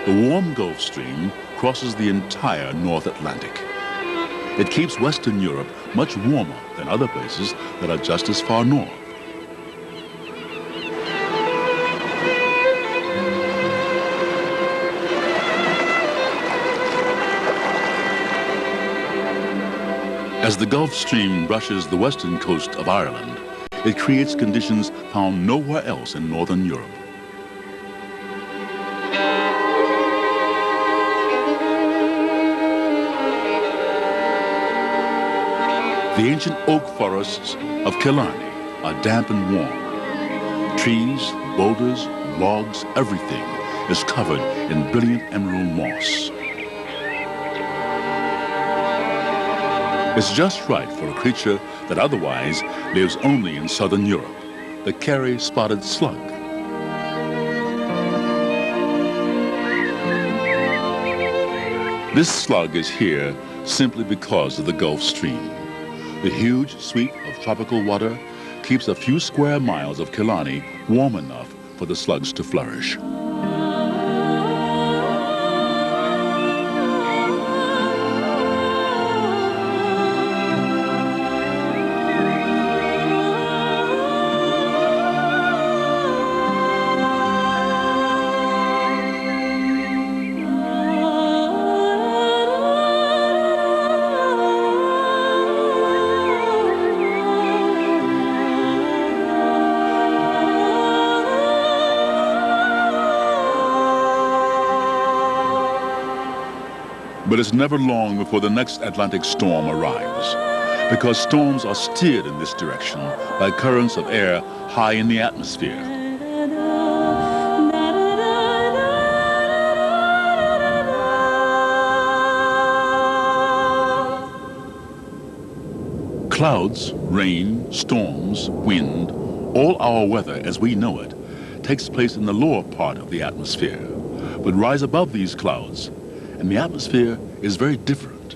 The warm Gulf Stream crosses the entire North Atlantic. It keeps Western Europe much warmer than other places that are just as far north. As the Gulf Stream brushes the western coast of Ireland, it creates conditions found nowhere else in northern Europe. The ancient oak forests of Killarney are damp and warm. Trees, boulders, logs, everything is covered in brilliant emerald moss. It's just right for a creature that otherwise lives only in southern Europe, the Kerry-spotted slug. This slug is here simply because of the Gulf Stream. The huge sweep of tropical water keeps a few square miles of Killarney warm enough for the slugs to flourish. But it's never long before the next Atlantic storm arrives, because storms are steered in this direction by currents of air high in the atmosphere. Clouds, rain, storms, wind, all our weather as we know it takes place in the lower part of the atmosphere, but rise above these clouds, and the atmosphere is very different.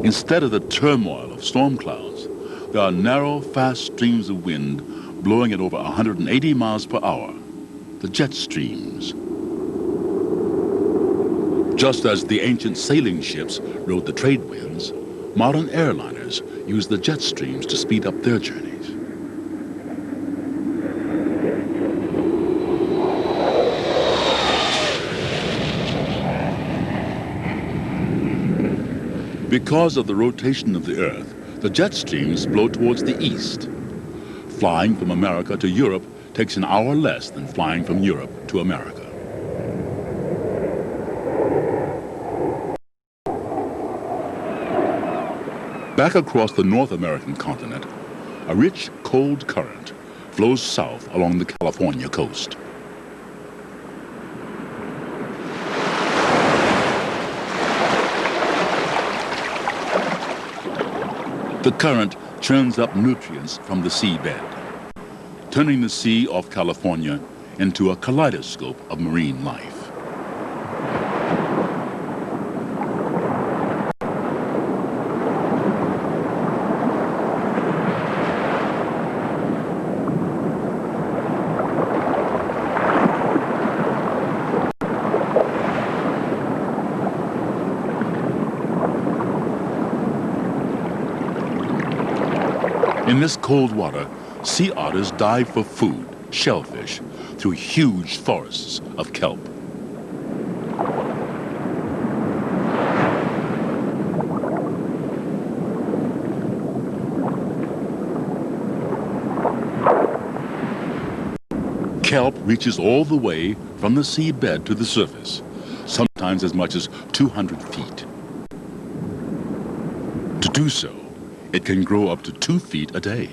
Instead of the turmoil of storm clouds, there are narrow, fast streams of wind blowing at over 180 miles per hour, the jet streams. Just as the ancient sailing ships rode the trade winds, modern airliners use the jet streams to speed up their journeys. Because of the rotation of the Earth, the jet streams blow towards the east. Flying from America to Europe takes an hour less than flying from Europe to America. Back across the North American continent, a rich, cold current flows south along the California coast. The current churns up nutrients from the seabed, turning the sea off California into a kaleidoscope of marine life. In this cold water, sea otters dive for food, shellfish, through huge forests of kelp. Kelp reaches all the way from the seabed to the surface, sometimes as much as 200 feet. To do so, it can grow up to 2 feet a day.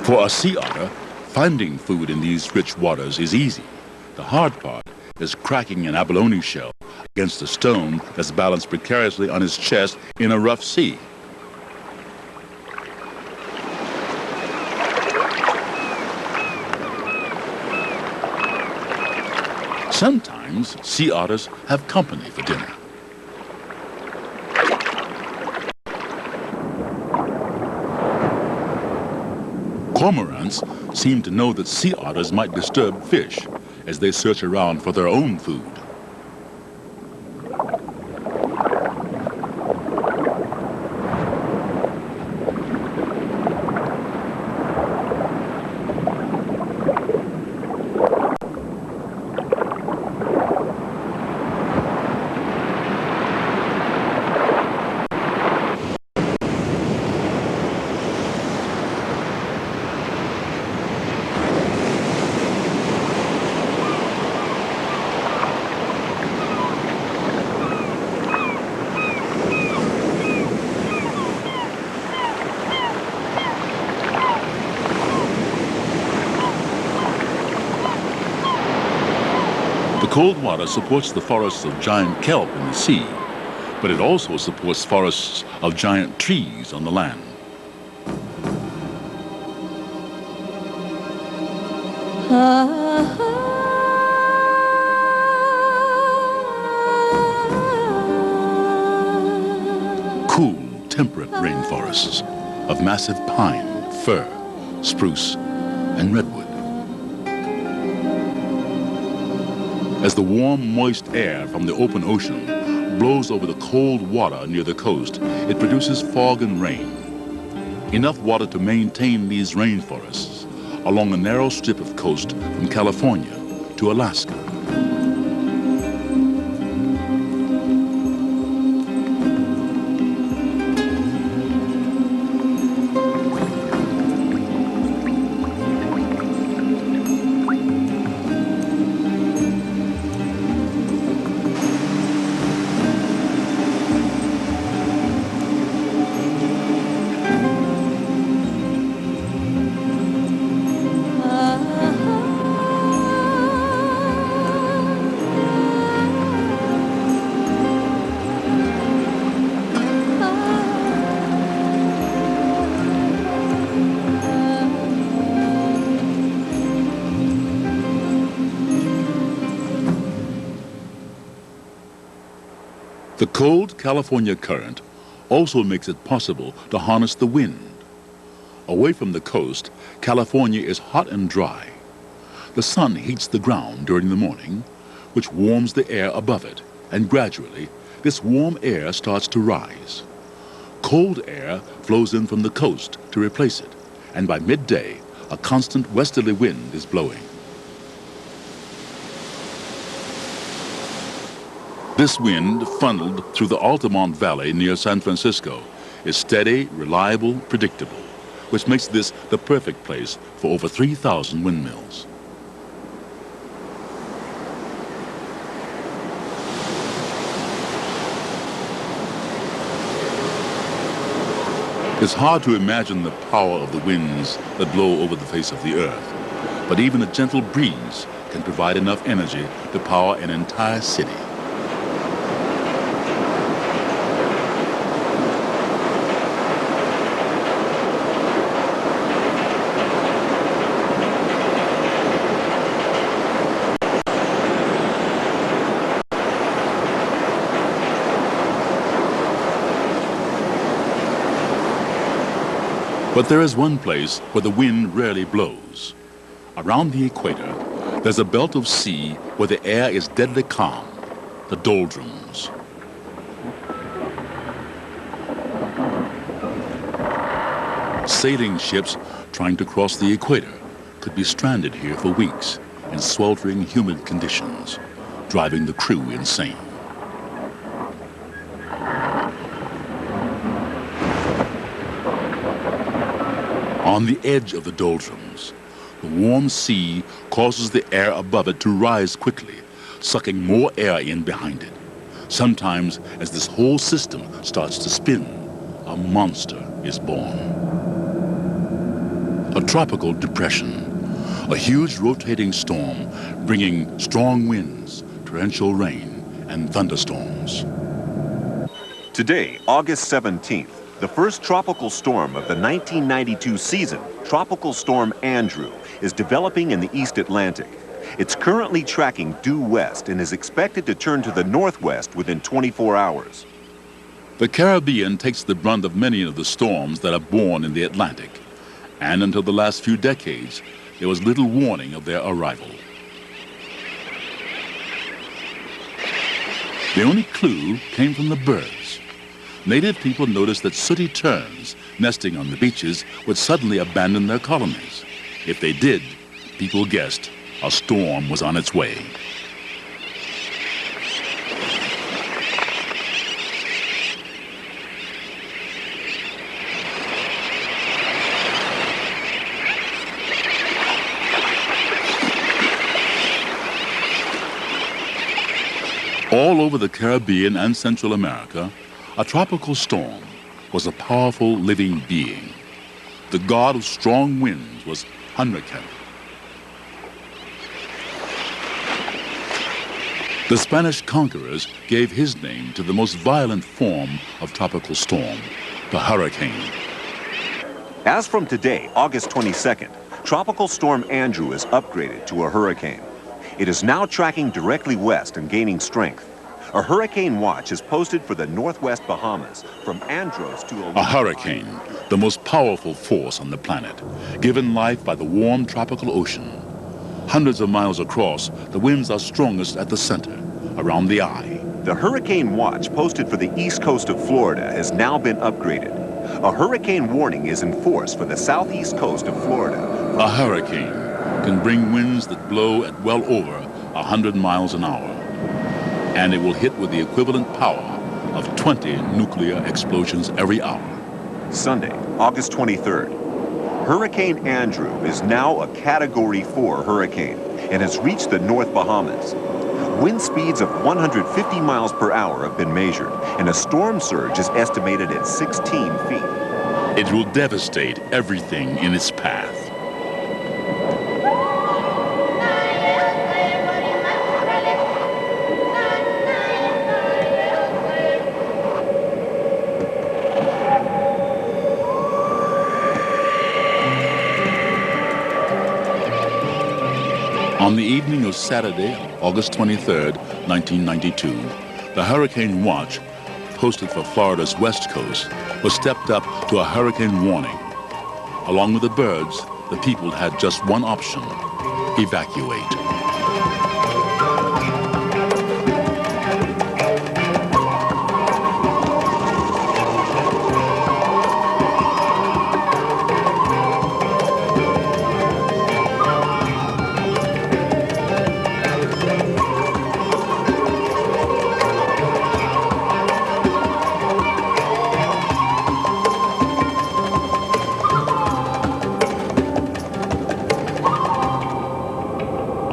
For a sea otter, finding food in these rich waters is easy. The hard part is cracking an abalone shell against a stone that's balanced precariously on his chest in a rough sea. Sometimes Sometimes sea otters have company for dinner. Cormorants seem to know that sea otters might disturb fish as they search around for their own food. Cold water supports the forests of giant kelp in the sea, but it also supports forests of giant trees on the land. Cool, temperate rainforests of massive pine, fir, spruce, and redwood. As the warm, moist air from the open ocean blows over the cold water near the coast, it produces fog and rain. Enough water to maintain these rainforests along a narrow strip of coast from California to Alaska. The cold California current also makes it possible to harness the wind. Away from the coast, California is hot and dry. The sun heats the ground during the morning, which warms the air above it, and gradually this warm air starts to rise. Cold air flows in from the coast to replace it, and by midday, a constant westerly wind is blowing. This wind, funneled through the Altamont Valley near San Francisco, is steady, reliable, predictable, which makes this the perfect place for over 3,000 windmills. It's hard to imagine the power of the winds that blow over the face of the earth, but even a gentle breeze can provide enough energy to power an entire city. But there is one place where the wind rarely blows. Around the equator, there's a belt of sea where the air is deadly calm, the doldrums. Sailing ships trying to cross the equator could be stranded here for weeks in sweltering, humid conditions, driving the crew insane. On the edge of the doldrums, the warm sea causes the air above it to rise quickly, sucking more air in behind it. Sometimes, as this whole system starts to spin, a monster is born. A tropical depression, a huge rotating storm bringing strong winds, torrential rain, and thunderstorms. Today, August 17th, the first tropical storm of the 1992 season, Tropical Storm Andrew, is developing in the East Atlantic. It's currently tracking due west and is expected to turn to the northwest within 24 hours. The Caribbean takes the brunt of many of the storms that are born in the Atlantic, and until the last few decades, there was little warning of their arrival. The only clue came from the birds. Native people noticed that sooty terns nesting on the beaches would suddenly abandon their colonies. If they did, people guessed a storm was on its way. All over the Caribbean and Central America, a tropical storm was a powerful living being. The god of strong winds was Hurricane. The Spanish conquerors gave his name to the most violent form of tropical storm, the hurricane. As from today, August 22nd, Tropical Storm Andrew is upgraded to a hurricane. It is now tracking directly west and gaining strength. A hurricane watch is posted for the northwest Bahamas from Andros to a hurricane, the most powerful force on the planet, given life by the warm tropical ocean. Hundreds of miles across, the winds are strongest at the center, around the eye. The hurricane watch posted for the east coast of Florida has now been upgraded. A hurricane warning is in force for the southeast coast of Florida. A hurricane can bring winds that blow at well over 100 miles an hour, and it will hit with the equivalent power of 20 nuclear explosions every hour. Sunday, August 23rd. Hurricane Andrew is now a Category 4 hurricane and has reached the North Bahamas. Wind speeds of 150 miles per hour have been measured, and a storm surge is estimated at 16 feet. It will devastate everything in its path. On the evening of Saturday, August 23rd, 1992, the hurricane watch, posted for Florida's west coast, was stepped up to a hurricane warning. Along with the birds, the people had just one option: evacuate.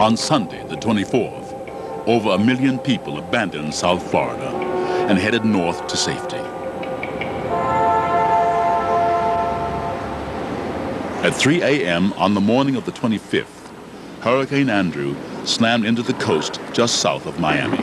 On Sunday, the 24th, over 1 million people abandoned South Florida and headed north to safety. At 3 a.m. on the morning of the 25th, Hurricane Andrew slammed into the coast just south of Miami.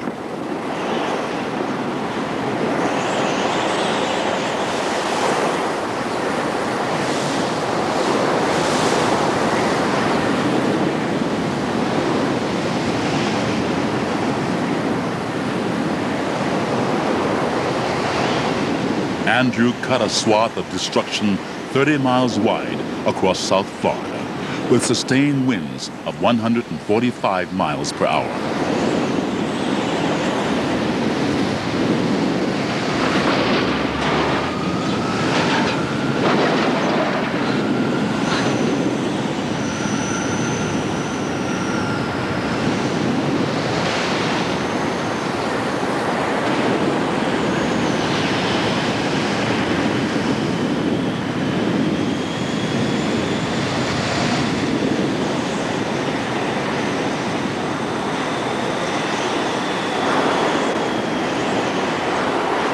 Andrew cut a swath of destruction 30 miles wide across South Florida, with sustained winds of 145 miles per hour.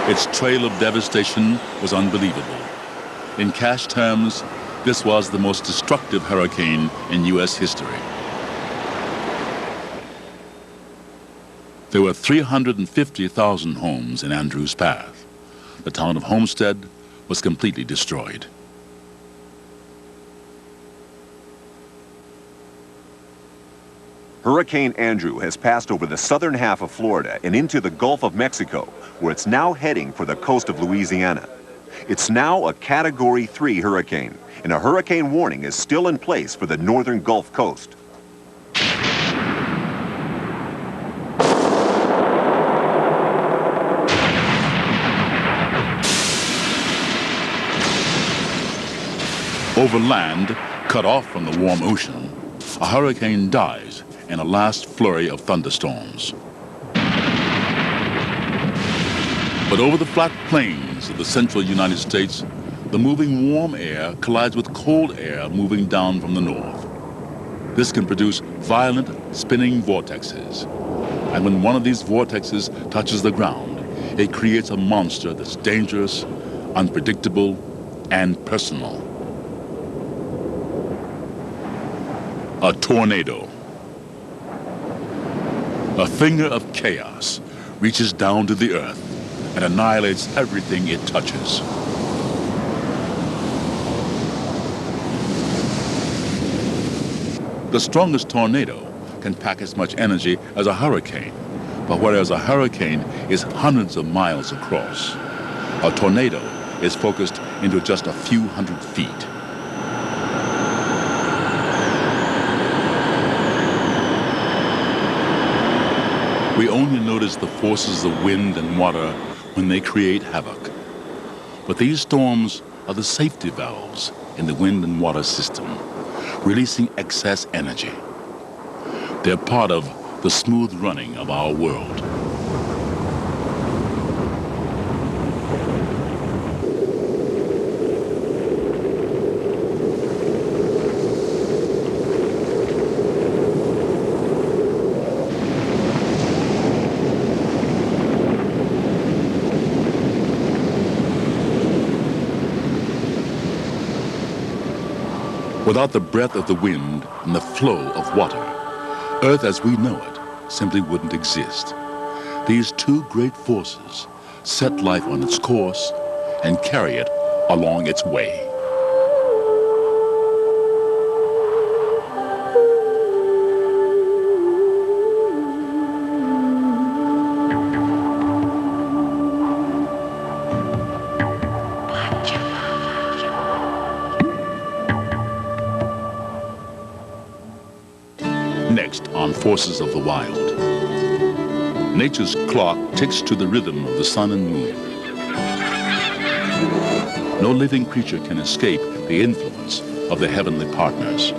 Its trail of devastation was unbelievable. In cash terms, this was the most destructive hurricane in U.S. history. There were 350,000 homes in Andrew's path. The town of Homestead was completely destroyed. Hurricane Andrew has passed over the southern half of Florida and into the Gulf of Mexico, where it's now heading for the coast of Louisiana. It's now a Category 3 hurricane, and a hurricane warning is still in place for the northern Gulf Coast. Over land, cut off from the warm ocean, a hurricane dies in a last flurry of thunderstorms. But over the flat plains of the central United States, the moving warm air collides with cold air moving down from the north. This can produce violent spinning vortexes. And when one of these vortexes touches the ground, it creates a monster that's dangerous, unpredictable, and personal. A tornado. A finger of chaos reaches down to the earth and annihilates everything it touches. The strongest tornado can pack as much energy as a hurricane, but whereas a hurricane is hundreds of miles across, a tornado is focused into just a few hundred feet. We only notice the forces of wind and water when they create havoc. But these storms are the safety valves in the wind and water system, releasing excess energy. They're part of the smooth running of our world. Without the breath of the wind and the flow of water, Earth as we know it simply wouldn't exist. These two great forces set life on its course and carry it along its way. Next on Forces of the Wild. Nature's clock ticks to the rhythm of the sun and moon. No living creature can escape the influence of the heavenly partners.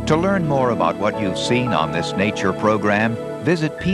To learn more about what you've seen on this nature program, visit